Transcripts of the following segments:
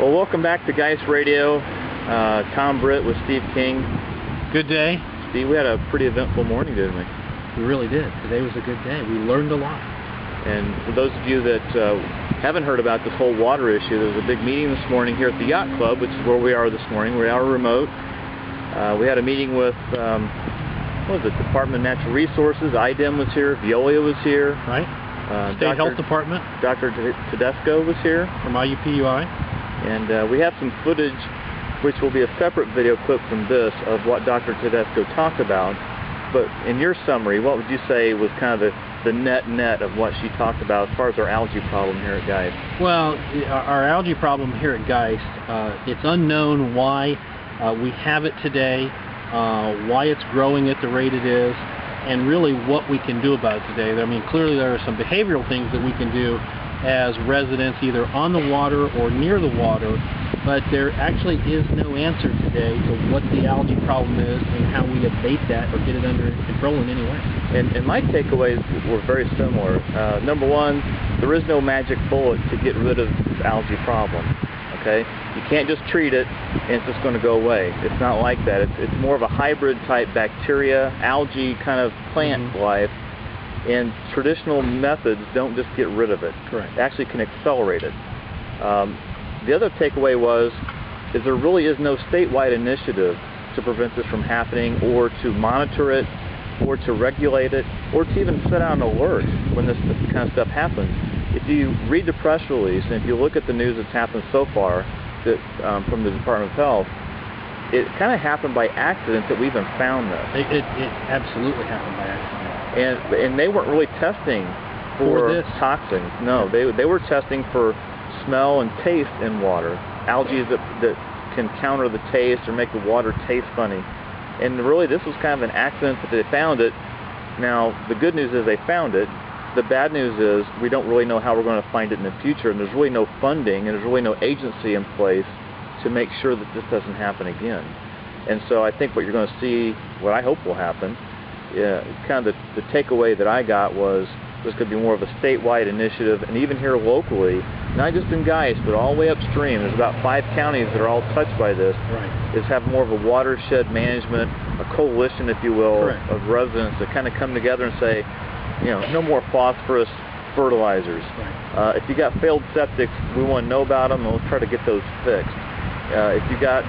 Well, welcome back to Geist Radio. Tom Britt with Steve King. Good day. Steve, we had a pretty eventful morning, didn't we? We really did. Today was a good day. We learned a lot. And for those of you that haven't heard about this whole water issue, there was a big meeting this morning here at the Yacht Club, which is where we are this morning. We are remote. We had a meeting with, what was it, Department of Natural Resources. IDEM was here. Veolia was here. Right. State Health Department. Dr. Tedesco was here. From IUPUI. And we have some footage, which will be a separate video clip from this, of what Dr. Tedesco talked about. But in your summary, what would you say was kind of the net of what she talked about as far as our algae problem here at Geist? Well, our algae problem here at Geist, it's unknown why we have it today, why it's growing at the rate it is, and really what we can do about it today. I mean, clearly there are some behavioral things that we can do as residents either on the water or near the water, but there actually is no answer today to what the algae problem is and how we abate that or get it under control in any way. And my takeaways were very similar. Number one, there is no magic bullet to get rid of this algae problem. Okay? You can't just treat it and it's just going to go away. It's not like that. It's more of a hybrid type bacteria, algae kind of plant life. And traditional methods don't just get rid of it. Correct. They actually can accelerate it. The other takeaway is there really is no statewide initiative to prevent this from happening, or to monitor it, or to regulate it, or to even set out an alert when this kind of stuff happens. If you read the press release and if you look at the news that's happened so far that, from the Department of Health, it kind of happened by accident that we even found this. It absolutely happened by accident. And they weren't really testing for toxins. No, they were testing for smell and taste in water. Algae that can counter the taste or make the water taste funny. And really this was kind of an accident that they found it. Now the good news is they found it. The bad news is we don't really know how we're going to find it in the future, and there's really no funding and there's really no agency in place to make sure that this doesn't happen again. And so I think what you're going to see, what I hope will happen, kind of the takeaway that I got was this could be more of a statewide initiative, and even here locally, not just in Geist, but all the way upstream. There's about 5 counties that are all touched by this. Right. Is have more of a watershed management, a coalition, if you will, of residents that kind of come together and say, no more phosphorus fertilizers. Right. If you got failed septics, we want to know about them, and we'll try to get those fixed. If you got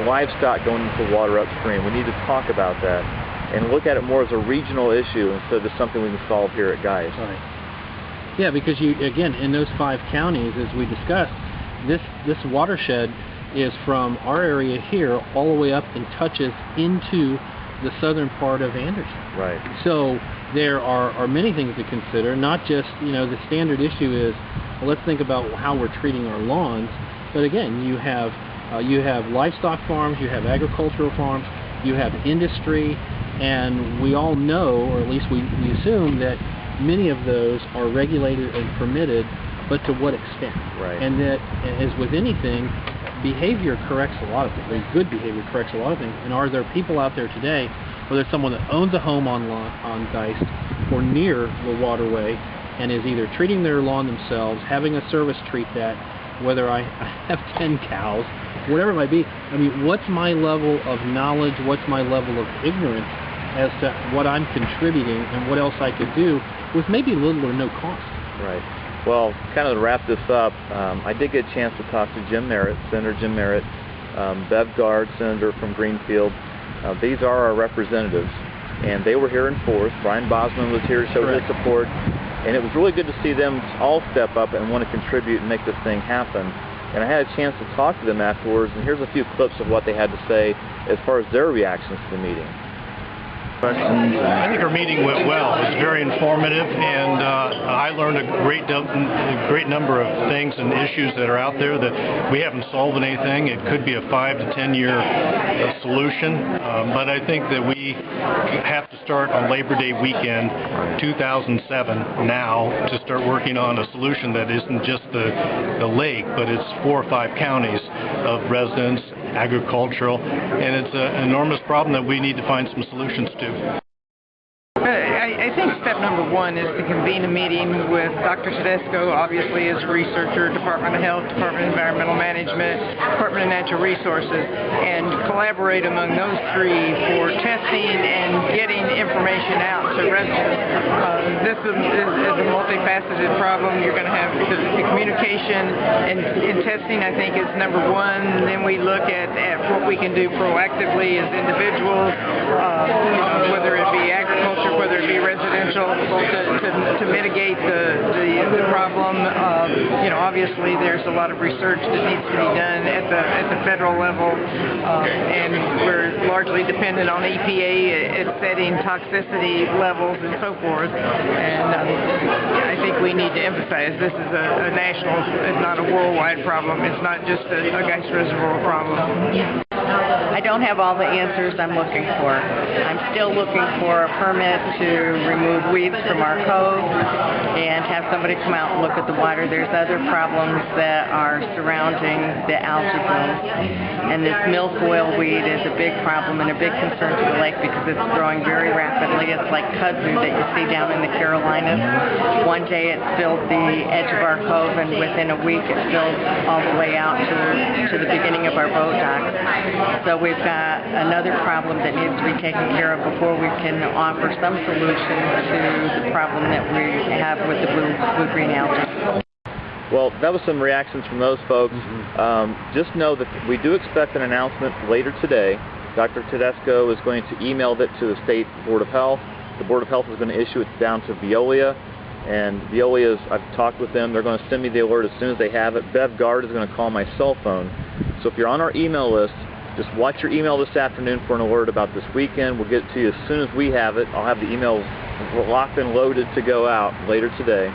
livestock going into the water upstream, we need to talk about that and look at it more as a regional issue instead of something we can solve here at Geist. Right. Yeah, because again, in those 5 counties, as we discussed, this watershed is from our area here all the way up and touches into the southern part of Anderson. Right. So there are many things to consider, not just, the standard issue is, well, let's think about how we're treating our lawns, but again, you have livestock farms, you have agricultural farms, you have industry, and we all know, or at least we assume, that many of those are regulated and permitted, but to what extent? Right. And that, as with anything, behavior corrects a lot of things. Very good behavior corrects a lot of things. And are there people out there today, whether it's someone that owns a home on Geist or near the waterway and is either treating their lawn themselves, having a service treat that, whether I have 10 cows, whatever it might be. I mean, what's my level of knowledge, what's my level of ignorance as to what I'm contributing and what else I could do with maybe little or no cost. Right. Well, kind of to wrap this up, I did get a chance to talk to Senator Jim Merritt, Bev Gard, Senator from Greenfield. These are our representatives, and they were here in force. Brian Bosman was here to show his support, and it was really good to see them all step up and want to contribute and make this thing happen. And I had a chance to talk to them afterwards, and here's a few clips of what they had to say as far as their reactions to the meeting. I think our meeting went well. It was very informative, and I learned a great number of things and issues that are out there that we haven't solved anything. It could be a 5 to 10 year solution, but I think that we have to start on Labor Day weekend 2007 now to start working on a solution that isn't just the lake, but it's 4 or 5 counties of residents, agricultural, and it's an enormous problem that we need to find some solutions to. I think step number one is to convene a meeting with Dr. Tedesco, obviously as a researcher, Department of Health, Department of Environmental Management, Department of Natural Resources, and collaborate among those three for testing and getting information out to residents. This is a multifaceted problem. You're going to have the communication and testing, I think, is number one. Then we look at what we can do proactively as individuals, whether it be agriculture, whether it be residential, to mitigate the problem. Obviously there's a lot of research that needs to be done at the federal level, and we're largely dependent on EPA at setting toxicity levels and so forth. And I think we need to emphasize this is a national, it's not a worldwide problem. It's not just a Geist Reservoir problem. I don't have all the answers I'm looking for. I'm still looking for a permit to remove weeds from our cove and have somebody come out and look at the water. There's other problems that are surrounding the algae bloom. And this milfoil weed is a big problem and a big concern to the lake because it's growing very rapidly. It's like kudzu that you see down in the Carolinas. One day it filled the edge of our cove, and within a week it filled all the way out to the beginning of our boat docks. So we've got another problem that needs to be taken care of before we can offer some solution to the problem that we have with the blue-green algae. Well, that was some reactions from those folks. Just know that we do expect an announcement later today. Dr. Tedesco is going to email it to the State Board of Health. The Board of Health is going to issue it down to Veolia. And Veolia, I've talked with them. They're going to send me the alert as soon as they have it. Bev Gard is going to call my cell phone. So if you're on our email list, just watch your email this afternoon for an alert about this weekend. We'll get it to you as soon as we have it. I'll have the email locked and loaded to go out later today.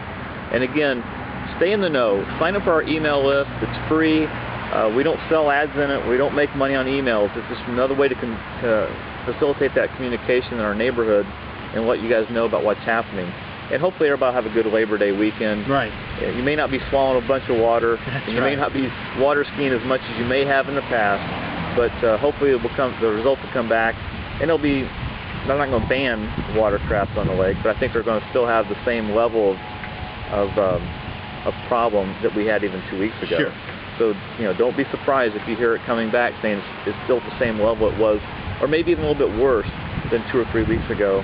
And again, stay in the know. Sign up for our email list. It's free. We don't sell ads in it. We don't make money on emails. It's just another way to facilitate that communication in our neighborhood and let you guys know about what's happening. And hopefully everybody will have a good Labor Day weekend. Right. You may not be swallowing a bunch of water. You may not be water skiing as much as you may have in the past. But hopefully the results will come back, and they're not going to ban watercraft on the lake, but I think they're going to still have the same level of problem that we had even 2 weeks ago. Sure. So don't be surprised if you hear it coming back saying it's still at the same level it was, or maybe even a little bit worse than 2 or 3 weeks ago.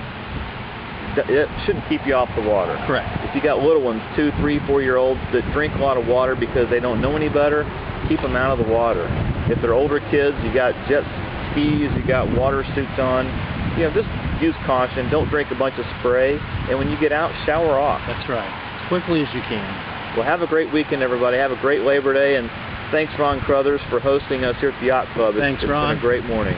It shouldn't keep you off the water. Correct. If you got little ones, 2, 3, 4-year-olds that drink a lot of water because they don't know any better, keep them out of the water. If they're older kids, you got jet skis, you got water suits on, just use caution. Don't drink a bunch of spray. And when you get out, shower off. That's right. As quickly as you can. Well, have a great weekend, everybody. Have a great Labor Day. And thanks, Ron Crothers, for hosting us here at the Yacht Club. Thanks, Ron. It's been a great morning.